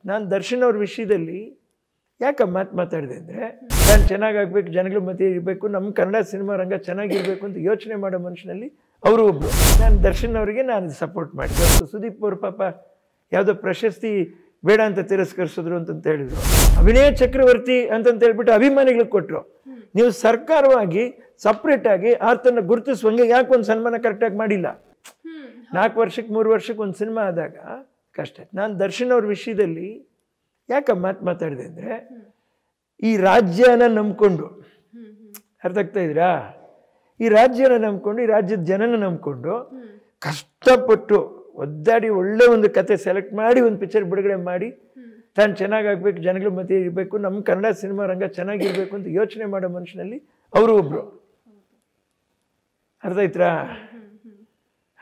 ನಾನು ದರ್ಶನ್ ಅವ್ರ ವಿಷಯದಲ್ಲಿ ಯಾಕೆ ಮಾತಾಡಿದೆ ಅಂದರೆ, ನಾನು ಚೆನ್ನಾಗಾಗಬೇಕು, ಜನಗಳ ಮಧ್ಯೆ ಇರಬೇಕು, ನಮ್ಮ ಕನ್ನಡ ಸಿನಿಮಾ ರಂಗ ಚೆನ್ನಾಗಿರಬೇಕು ಅಂತ ಯೋಚನೆ ಮಾಡೋ ಮನುಷ್ಯನಲ್ಲಿ ಅವರು ಒಬ್ಬರು. ನಾನು ದರ್ಶನ್ ಅವರಿಗೆ ನಾನು ಸಪೋರ್ಟ್ ಮಾಡಿದೆ. ಸುದೀಪ್ ಅವರು ಪಾಪ ಯಾವುದೋ ಪ್ರಶಸ್ತಿ ಬೇಡ ಅಂತ ತಿರಸ್ಕರಿಸಿದ್ರು ಅಂತಂತ ಹೇಳಿದರು. ಅಭಿನಯ ಚಕ್ರವರ್ತಿ ಅಂತಂತ ಹೇಳ್ಬಿಟ್ಟು ಅಭಿಮಾನಿಗಳಿಗೆ ಕೊಟ್ಟರು. ನೀವು ಸರ್ಕಾರವಾಗಿ ಸಪ್ರೇಟಾಗಿ ಆತನ ಗುರುತಿಸುವಂಗೆ ಯಾಕೆ ಒಂದು ಸನ್ಮಾನ ಕರೆಕ್ಟಾಗಿ ಮಾಡಿಲ್ಲ? 4 ವರ್ಷಕ್ಕೆ 3 ವರ್ಷಕ್ಕೆ ಒಂದು ಸಿನಿಮಾ ಆದಾಗ ಕಷ್ಟ. ನಾನು ದರ್ಶನ್ ಅವ್ರ ವಿಷಯದಲ್ಲಿ ಯಾಕೆ ಮಾತಾಡಿದೆ ಅಂದರೆ, ಈ ರಾಜ್ಯನ ನಂಬ್ಕೊಂಡು, ಅರ್ಥ ಆಗ್ತಾ ಇದ್ದೀರಾ, ಈ ರಾಜ್ಯನ ನಂಬ್ಕೊಂಡು, ಈ ರಾಜ್ಯದ ಜನನ ನಂಬ್ಕೊಂಡು ಕಷ್ಟಪಟ್ಟು ಒದ್ದಾಡಿ ಒಳ್ಳೆ ಒಂದು ಕತೆ ಸೆಲೆಕ್ಟ್ ಮಾಡಿ ಒಂದು ಪಿಕ್ಚರ್ ಬಿಡುಗಡೆ ಮಾಡಿ, ತಾನು ಚೆನ್ನಾಗಾಗಬೇಕು, ಜನಗಳ ಮಧ್ಯೆ ಇರಬೇಕು, ನಮ್ಮ ಕನ್ನಡ ಸಿನಿಮಾ ರಂಗ ಚೆನ್ನಾಗಿರಬೇಕು ಅಂತ ಯೋಚನೆ ಮಾಡೋ ಮನುಷ್ಯನಲ್ಲಿ ಅವರು ಒಬ್ಬರು. ಅರ್ಥ ಆಯ್ತಾ?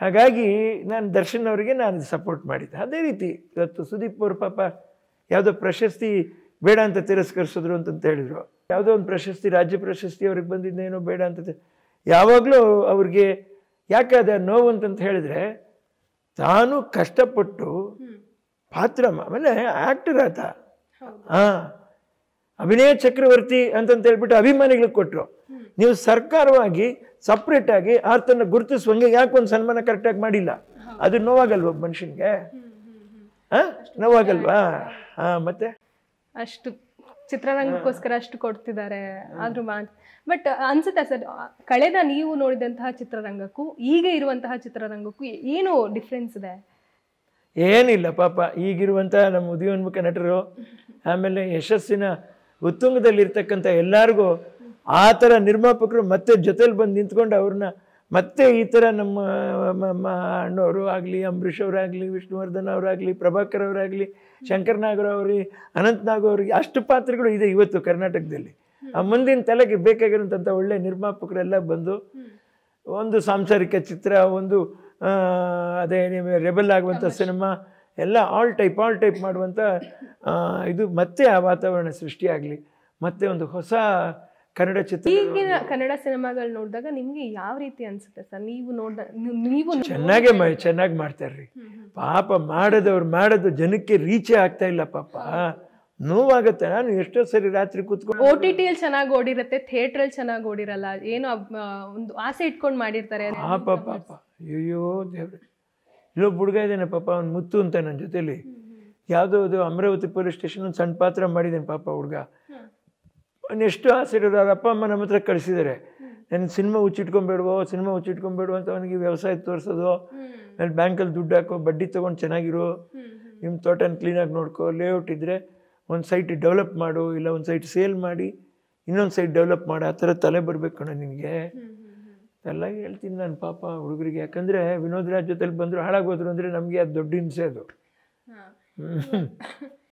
ಹಾಗಾಗಿ ನಾನು ದರ್ಶನ್ ಅವರಿಗೆ ನಾನು ಸಪೋರ್ಟ್ ಮಾಡಿದ್ದೆ. ಅದೇ ರೀತಿ ಇವತ್ತು ಸುದೀಪ್ ಅವರು ಪಾಪ ಯಾವುದೋ ಪ್ರಶಸ್ತಿ ಬೇಡ ಅಂತ ತಿರಸ್ಕರಿಸಿದ್ರು ಅಂತಂತ ಹೇಳಿದರು. ಯಾವುದೋ ಒಂದು ಪ್ರಶಸ್ತಿ, ರಾಜ್ಯ ಪ್ರಶಸ್ತಿ ಅವ್ರಿಗೆ ಬಂದಿದ್ದೇನೋ ಬೇಡ ಅಂತ. ಯಾವಾಗಲೂ ಅವ್ರಿಗೆ ಯಾಕೆ ಅದ ನೋವು ಅಂತಂತ ಹೇಳಿದ್ರೆ, ತಾನು ಕಷ್ಟಪಟ್ಟು ಪಾತ್ರ, ಆಮೇಲೆ ಆ್ಯಕ್ಟರ್ ಆತ, ಅಭಿನಯ ಚಕ್ರವರ್ತಿ ಅಂತಂತ ಹೇಳ್ಬಿಟ್ಟು ಅಭಿಮಾನಿಗಳಿಗೆ ಕೊಟ್ಟರು. ನೀವು ಸರ್ಕಾರವಾಗಿ ಸಪ್ರೇಟಾಗಿ ಆತನ ಗುರುತಿಸುವಂಗೆ ಯಾಕೆ ಒಂದು ಸನ್ಮಾನ ಕರೆಕ್ಟಾಗಿ ಮಾಡಿಲ್ಲ? ಅದು ನೋವಾಗಲ್ವ ಒಬ್ಬ ಮನುಷ್ಯನಿಗೆ? ನೋವಾಗಲ್ವಾ? ಮತ್ತೆ ಅಷ್ಟು ಚಿತ್ರರಂಗಕ್ಕೋಸ್ಕರ ಅಷ್ಟು ಕೊಡ್ತಿದ್ದಾರೆ ಆದ್ರೂ ಬಟ್ ಅನ್ಸುತ್ತೆ ಸರ್, ಕಳೆದ ನೀವು ನೋಡಿದಂತಹ ಚಿತ್ರರಂಗಕ್ಕೂ ಈಗ ಇರುವಂತಹ ಚಿತ್ರರಂಗಕ್ಕೂ ಏನು ಡಿಫ್ರೆನ್ಸ್ ಇದೆ? ಏನಿಲ್ಲ ಪಾಪ. ಈಗಿರುವಂತಹ ನಮ್ಮ ಉದಯೋನ್ಮುಖ ನಟರು, ಆಮೇಲೆ ಯಶಸ್ಸಿನ ಉತ್ತುಂಗದಲ್ಲಿರ್ತಕ್ಕಂಥ ಎಲ್ಲರಿಗೂ ಆ ಥರ ನಿರ್ಮಾಪಕರು ಮತ್ತೆ ಜೊತೆಲಿ ಬಂದು ನಿಂತ್ಕೊಂಡು ಅವ್ರನ್ನ ಮತ್ತೆ ಈ ಥರ ನಮ್ಮ ಅಣ್ಣವರು ಆಗಲಿ, ಅಂಬರೀಷ್ ಅವರಾಗಲಿ, ವಿಷ್ಣುವರ್ಧನ್ ಅವರಾಗಲಿ, ಪ್ರಭಾಕರ್ ಅವರಾಗಲಿ, ಶಂಕರ್ ನಾಗರ್ ಅವ್ರಿಗೆ, ಅನಂತ್ ನಾಗ್ ಅವ್ರಿಗೆ ಅಷ್ಟು ಪಾತ್ರಗಳು ಇದೆ ಇವತ್ತು ಕರ್ನಾಟಕದಲ್ಲಿ. ಆ ಮುಂದಿನ ತಲೆಗೆ ಬೇಕಾಗಿರೋಂಥ ಒಳ್ಳೆ ನಿರ್ಮಾಪಕರೆಲ್ಲ ಬಂದು ಒಂದು ಸಾಂಸಾರಿಕ ಚಿತ್ರ, ಒಂದು ಅದೇ ರೆಬಲ್ ಆಗುವಂಥ ಸಿನಿಮಾ ಎಲ್ಲ ಆಲ್ ಟೈಪ್ ಮಾಡುವಂಥ ಇದು ಮತ್ತೆ ಆ ವಾತಾವರಣ ಸೃಷ್ಟಿಯಾಗಲಿ, ಮತ್ತೆ ಒಂದು ಹೊಸ ಕನ್ನಡ ಚಿತ್ರ. ಈಗಿನ ಕನ್ನಡ ಸಿನಿಮಾಗಳು ನೋಡಿದಾಗ ನಿಮ್ಗೆ ಯಾವ ರೀತಿ ಅನ್ಸುತ್ತೆ ಸರ್? ನೀವು ಚೆನ್ನಾಗಿ ಮಾಡ್ತಾರ್ರಿ ಪಾಪ. ಮಾಡೋದು ಜನಕ್ಕೆ ರೀಚೇ ಆಗ್ತಾ ಇಲ್ಲ ಪಾಪ, ನೋವಾಗತ್ತೆ. ನಾನು ಎಷ್ಟೋ ಸರಿ ರಾತ್ರಿ ಕೂತ್ಕೊಂಡು OTT ಅಲ್ಲಿ ಚೆನ್ನಾಗಿ ಓಡಿರುತ್ತೆ, ಥಿಯೇಟರ್ ಅಲ್ಲಿ ಚೆನ್ನಾಗಿ ಓಡಿರಲ್ಲ, ಏನೋ ಒಂದು ಆಸೆ ಇಟ್ಕೊಂಡು ಮಾಡಿರ್ತಾರೆ ಪಾಪ. ಅಯ್ಯೋ ದೇವ್ರೆ, ಇಲ್ಲೊಬ್ಬ ಹುಡುಗ ಇದ್ದಾನೆ ಪಾಪ, ಅವ್ನು ಮುತ್ತು ಅಂತ ನನ್ನ ಜೊತೆಲಿ, ಯಾವುದೋ ಅದು ಅಮರಾವತಿ ಪೊಲೀಸ್ ಸ್ಟೇಷನ್ ಒಂದು ಸಣ್ಣ ಪಾತ್ರ ಮಾಡಿದ್ದೇನೆ ಪಾಪ ಹುಡುಗ. ಅವ್ನು ಎಷ್ಟು ಆಸೆ ಇರೋದು, ಅವ್ರ ಅಪ್ಪ ಅಮ್ಮ ನಮ್ಮ ಹತ್ರ ಕಳಿಸಿದ್ದಾರೆ. ನಾನು ಸಿನಿಮಾ ಹುಚ್ಚಿಟ್ಕೊಂಬೇಡುವೋ ಅಂತ ಅವನಿಗೆ ವ್ಯವಸಾಯ ತೋರಿಸೋದು, ಅಲ್ಲಿ ಬ್ಯಾಂಕಲ್ಲಿ ದುಡ್ಡು ಹಾಕೋ, ಬಡ್ಡಿ ತೊಗೊಂಡು ಚೆನ್ನಾಗಿರೋ, ನಿಮ್ಮ ತೋಟನ ಕ್ಲೀನಾಗಿ ನೋಡ್ಕೋ, ಲೇಔಟ್ ಇದ್ದರೆ ಒಂದು ಸೈಟ್ ಡೆವಲಪ್ ಮಾಡು, ಇಲ್ಲ ಒಂದು ಸೈಟ್ ಸೇಲ್ ಮಾಡಿ ಇನ್ನೊಂದು ಸೈಟ್ ಡೆವಲಪ್ ಮಾಡು, ಆ ಥರ ತಲೆ ಬರಬೇಕು ಕಣ ನಿನಗೆ ಎಲ್ಲ ಹೇಳ್ತೀನಿ ನಾನು ಪಾಪ ಹುಡುಗರಿಗೆ. ಯಾಕಂದರೆ ವಿನೋದ್ ರಾಜ್ ಜೊತೆಲಿ ಬಂದರು ಹಾಳಾಗೋದ್ರು ಅಂದರೆ ನಮಗೆ ಅದು ದೊಡ್ಡ ಹಿಂಸೆ ಅದು.